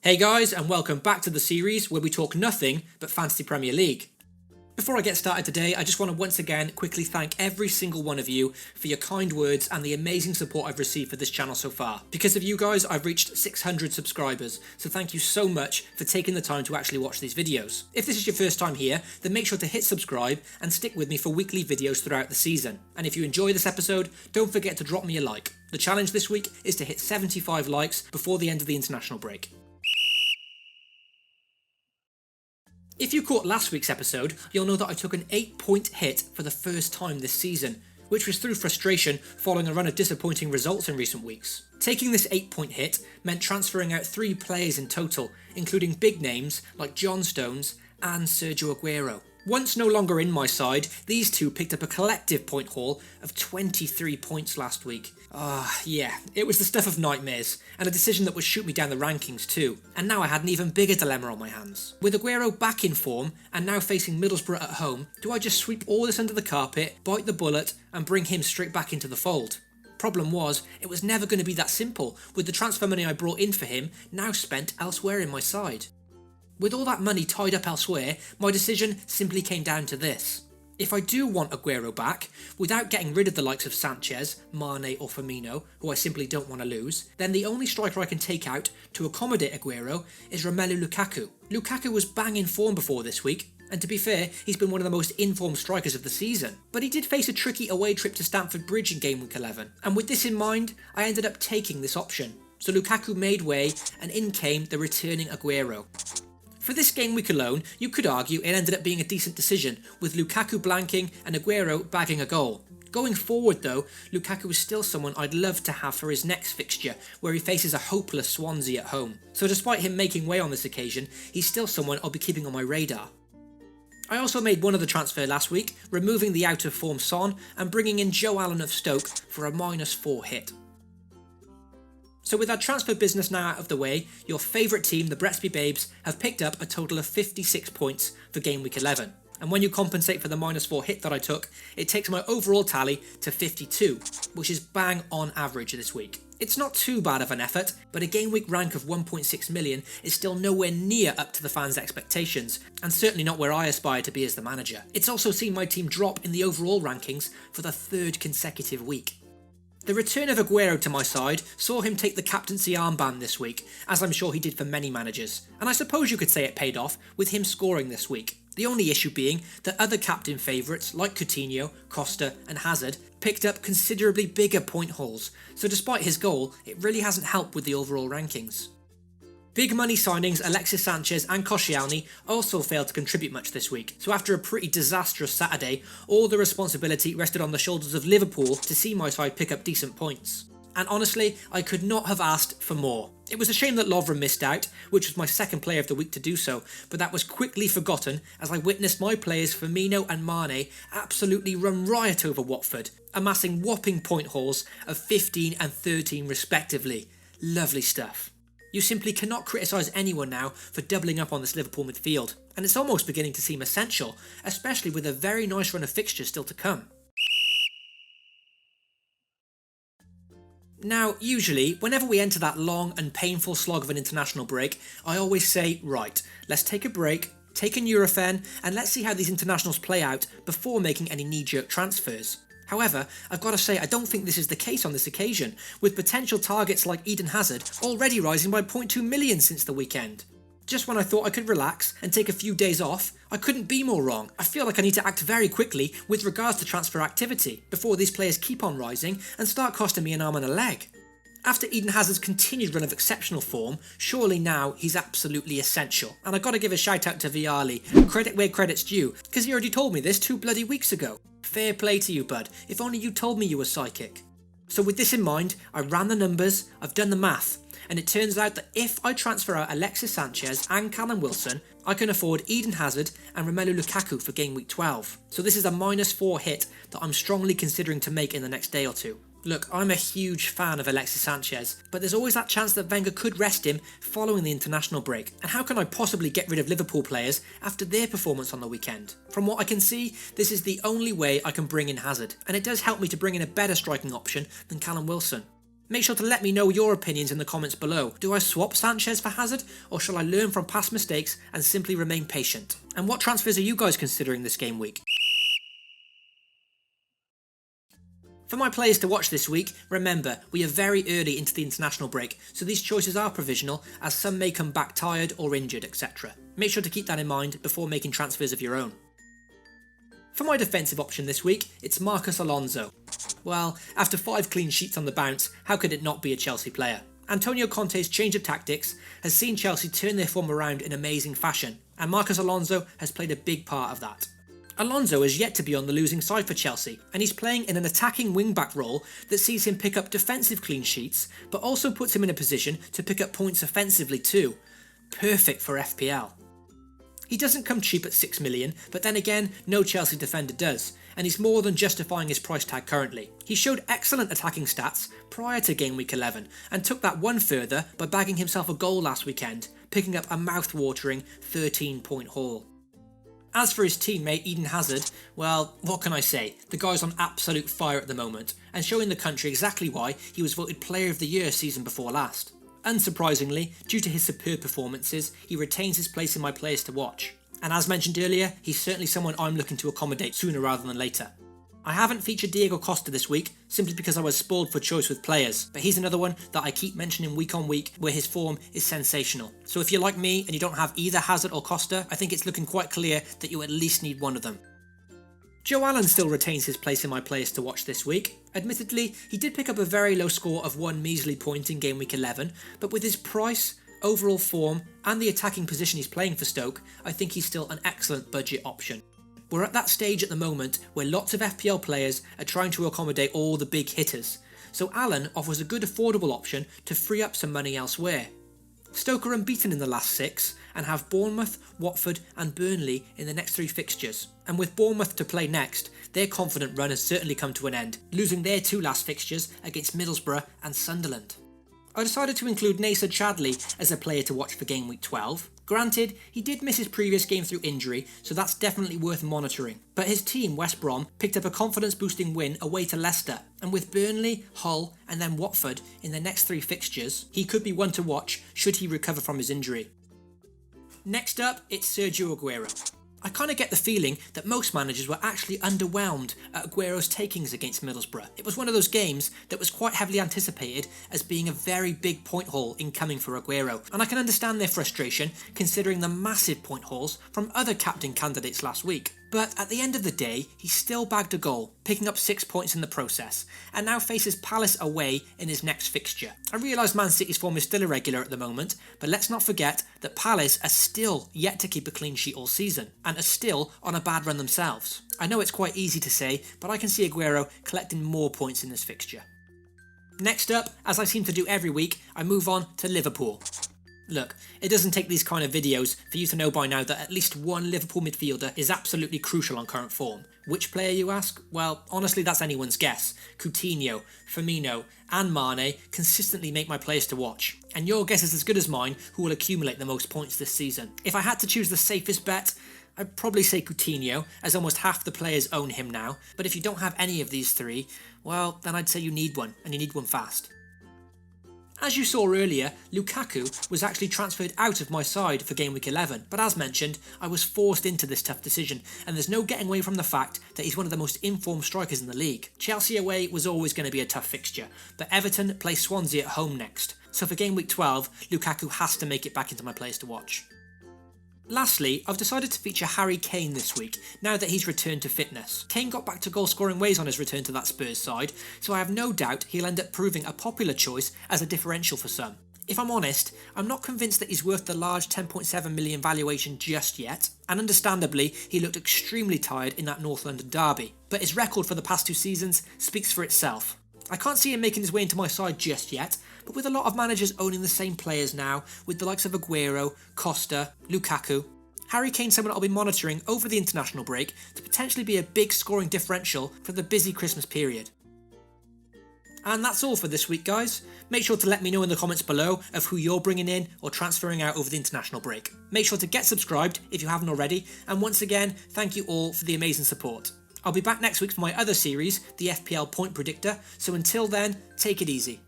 Hey guys, and welcome back to the series where we talk nothing but Fantasy Premier League. Before I get started today, I just want to once again quickly thank every single one of you for your kind words and the amazing support I've received for this channel so far. Because of you guys, I've reached 600 subscribers, so thank you so much for taking the time to actually watch these videos. If this is your first time here, then make sure to hit subscribe and stick with me for weekly videos throughout the season. And if you enjoy this episode, don't forget to drop me a like. The challenge this week is to hit 75 likes before the end of the international break. If you caught last week's episode, you'll know that I took an 8-point hit for the first time this season, which was through frustration following a run of disappointing results in recent weeks. Taking this 8-point hit meant transferring out 3 players in total, including big names like John Stones and Sergio Aguero. Once no longer in my side, these two picked up a collective point haul of 23 points last week. Yeah, it was the stuff of nightmares, and a decision that would shoot me down the rankings too. And now I had an even bigger dilemma on my hands. With Aguero back in form, and now facing Middlesbrough at home, do I just sweep all this under the carpet, bite the bullet, and bring him straight back into the fold? Problem was, it was never going to be that simple, with the transfer money I brought in for him now spent elsewhere in my side. With all that money tied up elsewhere, my decision simply came down to this. If I do want Aguero back, without getting rid of the likes of Sanchez, Mane or Firmino, who I simply don't want to lose, then the only striker I can take out to accommodate Aguero is Romelu Lukaku. Lukaku was bang in form before this week, and to be fair, he's been one of the most informed strikers of the season. But he did face a tricky away trip to Stamford Bridge in Gameweek 11, and with this in mind, I ended up taking this option. So Lukaku made way, and in came the returning Aguero. For this game week alone, you could argue it ended up being a decent decision, with Lukaku blanking and Aguero bagging a goal. Going forward though, Lukaku is still someone I'd love to have for his next fixture, where he faces a hopeless Swansea at home. So despite him making way on this occasion, he's still someone I'll be keeping on my radar. I also made one other transfer last week, removing the out of form Son and bringing in Joe Allen of Stoke for a -4 hit. So with our transfer business now out of the way, your favourite team, the Bretsby Babes, have picked up a total of 56 points for Game Week 11. And when you compensate for the -4 hit that I took, it takes my overall tally to 52, which is bang on average this week. It's not too bad of an effort, but a Game Week rank of 1.6 million is still nowhere near up to the fans' expectations, and certainly not where I aspire to be as the manager. It's also seen my team drop in the overall rankings for the 3rd consecutive week. The return of Aguero to my side saw him take the captaincy armband this week, as I'm sure he did for many managers, and I suppose you could say it paid off with him scoring this week. The only issue being that other captain favourites like Coutinho, Costa and Hazard picked up considerably bigger point hauls, so despite his goal, it really hasn't helped with the overall rankings. Big money signings Alexis Sanchez and Koscielny also failed to contribute much this week, so after a pretty disastrous Saturday, all the responsibility rested on the shoulders of Liverpool to see my side pick up decent points. And honestly, I could not have asked for more. It was a shame that Lovren missed out, which was my second player of the week to do so, but that was quickly forgotten as I witnessed my players Firmino and Mane absolutely run riot over Watford, amassing whopping point hauls of 15 and 13 respectively. Lovely stuff. You simply cannot criticise anyone now for doubling up on this Liverpool midfield, and it's almost beginning to seem essential, especially with a very nice run of fixtures still to come. Now, usually, whenever we enter that long and painful slog of an international break, I always say, right, let's take a break, take a Nurofen, and let's see how these internationals play out before making any knee-jerk transfers. However, I've got to say I don't think this is the case on this occasion, with potential targets like Eden Hazard already rising by 0.2 million since the weekend. Just when I thought I could relax and take a few days off, I couldn't be more wrong. I feel like I need to act very quickly with regards to transfer activity, before these players keep on rising and start costing me an arm and a leg. After Eden Hazard's continued run of exceptional form, surely now he's absolutely essential. And I gotta give a shout out to Vialli, credit where credit's due, because he already told me this 2 bloody weeks ago. Fair play to you, bud, if only you told me you were psychic. So with this in mind, I ran the numbers, I've done the math, and it turns out that if I transfer out Alexis Sanchez and Callum Wilson, I can afford Eden Hazard and Romelu Lukaku for Game Week 12. So this is a -4 hit that I'm strongly considering to make in the next day or two. Look, I'm a huge fan of Alexis Sanchez, but there's always that chance that Wenger could rest him following the international break, and how can I possibly get rid of Liverpool players after their performance on the weekend? From what I can see, this is the only way I can bring in Hazard, and it does help me to bring in a better striking option than Callum Wilson. Make sure to let me know your opinions in the comments below. Do I swap Sanchez for Hazard, or shall I learn from past mistakes and simply remain patient? And what transfers are you guys considering this game week? For my players to watch this week, remember, we are very early into the international break, so these choices are provisional, as some may come back tired or injured, etc. Make sure to keep that in mind before making transfers of your own. For my defensive option this week, it's Marcos Alonso. Well, after 5 clean sheets on the bounce, how could it not be a Chelsea player? Antonio Conte's change of tactics has seen Chelsea turn their form around in amazing fashion, and Marcos Alonso has played a big part of that. Alonso is yet to be on the losing side for Chelsea, and he's playing in an attacking wing-back role that sees him pick up defensive clean sheets, but also puts him in a position to pick up points offensively too. Perfect for FPL. He doesn't come cheap at 6 million, but then again, no Chelsea defender does, and he's more than justifying his price tag currently. He showed excellent attacking stats prior to game week 11, and took that one further by bagging himself a goal last weekend, picking up a mouth-watering 13-point haul. As for his teammate Eden Hazard, well, what can I say? The guy's on absolute fire at the moment, and showing the country exactly why he was voted Player of the Year season before last. Unsurprisingly, due to his superb performances, he retains his place in my players to watch. And as mentioned earlier, he's certainly someone I'm looking to accommodate sooner rather than later. I haven't featured Diego Costa this week, simply because I was spoiled for choice with players, but he's another one that I keep mentioning week on week where his form is sensational. So if you're like me and you don't have either Hazard or Costa, I think it's looking quite clear that you at least need one of them. Joe Allen still retains his place in my players to watch this week. Admittedly, he did pick up a very low score of 1 measly point in game week 11, but with his price, overall form, and the attacking position he's playing for Stoke, I think he's still an excellent budget option. We're at that stage at the moment where lots of FPL players are trying to accommodate all the big hitters, so Allen offers a good affordable option to free up some money elsewhere. Stoke are unbeaten in the last 6 and have Bournemouth, Watford and Burnley in the next 3 fixtures, and with Bournemouth to play next, their confident run has certainly come to an end, losing their 2 last fixtures against Middlesbrough and Sunderland. I decided to include Nacer Chadli as a player to watch for game week 12. Granted, he did miss his previous game through injury, so that's definitely worth monitoring. But his team, West Brom, picked up a confidence-boosting win away to Leicester, and with Burnley, Hull and then Watford in the next 3 fixtures, he could be one to watch should he recover from his injury. Next up, it's Sergio Aguero. I kind of get the feeling that most managers were actually underwhelmed at Aguero's takings against Middlesbrough. It was one of those games that was quite heavily anticipated as being a very big point haul incoming for Aguero, and I can understand their frustration considering the massive point hauls from other captain candidates last week. But at the end of the day, he still bagged a goal, picking up 6 points in the process, and now faces Palace away in his next fixture. I realise Man City's form is still irregular at the moment, but let's not forget that Palace are still yet to keep a clean sheet all season, and are still on a bad run themselves. I know it's quite easy to say, but I can see Aguero collecting more points in this fixture. Next up, as I seem to do every week, I move on to Liverpool. Look, it doesn't take these kind of videos for you to know by now that at least one Liverpool midfielder is absolutely crucial on current form. Which player, you ask? Well, honestly, that's anyone's guess. Coutinho, Firmino and Mane consistently make my players to watch, and your guess is as good as mine who will accumulate the most points this season. If I had to choose the safest bet, I'd probably say Coutinho, as almost half the players own him now, but if you don't have any of these 3, well, then I'd say you need one, and you need one fast. As you saw earlier, Lukaku was actually transferred out of my side for game week 11, but as mentioned, I was forced into this tough decision, and there's no getting away from the fact that he's one of the most informed strikers in the league. Chelsea away was always going to be a tough fixture, but Everton play Swansea at home next, so for game week 12, Lukaku has to make it back into my players to watch. Lastly, I've decided to feature Harry Kane this week, now that he's returned to fitness. Kane got back to goal scoring ways on his return to that Spurs side, so I have no doubt he'll end up proving a popular choice as a differential for some. If I'm honest, I'm not convinced that he's worth the large 10.7 million valuation just yet, and understandably, he looked extremely tired in that North London derby, but his record for the past 2 seasons speaks for itself. I can't see him making his way into my side just yet, but with a lot of managers owning the same players now, with the likes of Aguero, Costa, Lukaku, Harry Kane's someone I'll be monitoring over the international break to potentially be a big scoring differential for the busy Christmas period. And that's all for this week, guys. Make sure to let me know in the comments below of who you're bringing in or transferring out over the international break. Make sure to get subscribed if you haven't already, and once again, thank you all for the amazing support. I'll be back next week for my other series, the FPL Point Predictor, so until then, take it easy.